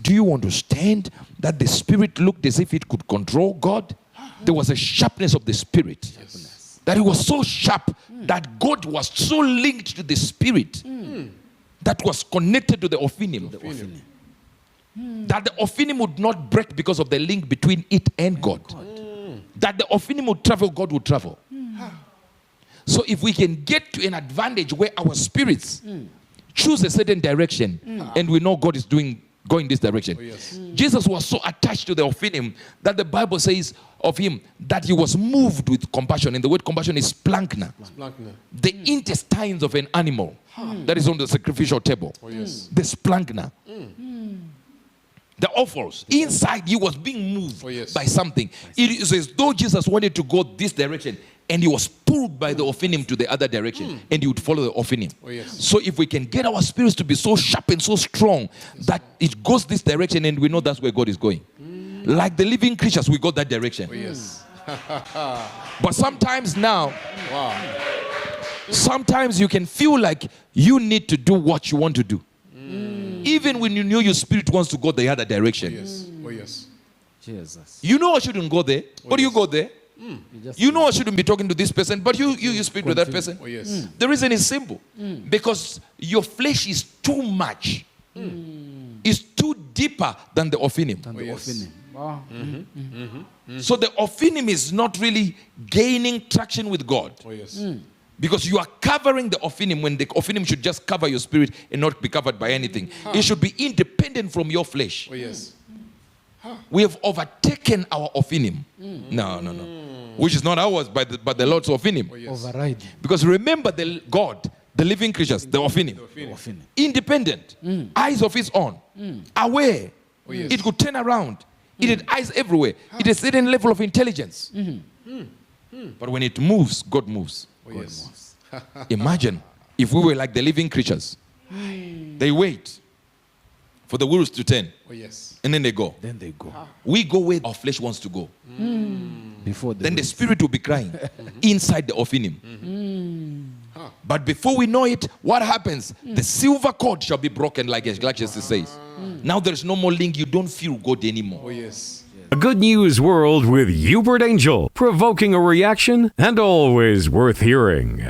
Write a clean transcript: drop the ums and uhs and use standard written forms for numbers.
Do you understand that the spirit looked as if it could control God? There was a sharpness of the spirit. Yes. That it was so sharp that God was so linked to the spirit that was connected to the OPHINIM. That the OPHINIM would not break because of the link between it and God. That the OPHINIM would travel, God would travel. So if we can get to an advantage where our spirits choose a certain direction and we know God is going this direction. Oh, yes. Jesus was so attached to the OPHINIM that the Bible says of him that he was moved with compassion. And the word compassion is splankna. The intestines of an animal that is on the sacrificial table. Oh, yes. The splankna. The offals. Inside he was being moved by something. It is as though Jesus wanted to go this direction and he was pulled by the OPHINIM to the other direction and he would follow the OPHINIM. Oh, yes. So if we can get our spirits to be so sharp and so strong that it goes this direction and we know that's where God is going. Like the living creatures, we go that direction. Oh, yes. But sometimes now, sometimes you can feel like you need to do what you want to do. Even when you know your spirit wants to go the other direction. Oh, yes. Oh, yes. Jesus. You know I shouldn't go there, but you go there. You know I shouldn't be talking to this person, but you speak to that person. Oh, yes. The reason is simple. Because your flesh is too much. It's too deeper than the OPHINIM. Oh, yes. Wow. So the OPHINIM is not really gaining traction with God. Oh, yes. Because you are covering the OPHINIM when the OPHINIM should just cover your spirit and not be covered by anything. It should be independent from your flesh. Oh, yes. We have overtaken our OPHINIM. No. Which is not ours, but the Lord's OPHINIM. Oh, yes. Override. Because remember the God, the living creatures, the OPHINIM. OPHINIM. Independent. Eyes of its own. Aware. Oh, yes. It could turn around. It had eyes everywhere. It has a certain level of intelligence. But when it moves, God moves. Oh, yes. Imagine if we were like the living creatures. They wait for the wheels to turn. Oh, yes. And then they go. Then they go. We go where our flesh wants to go. Before Then the spirit will be crying inside the OPHINIM. But before we know it, what happens? The silver cord shall be broken, like Jesus says. Now there's no more link. You don't feel God anymore. Oh, yes. A Good News World with Uebert Angel, provoking a reaction and always worth hearing.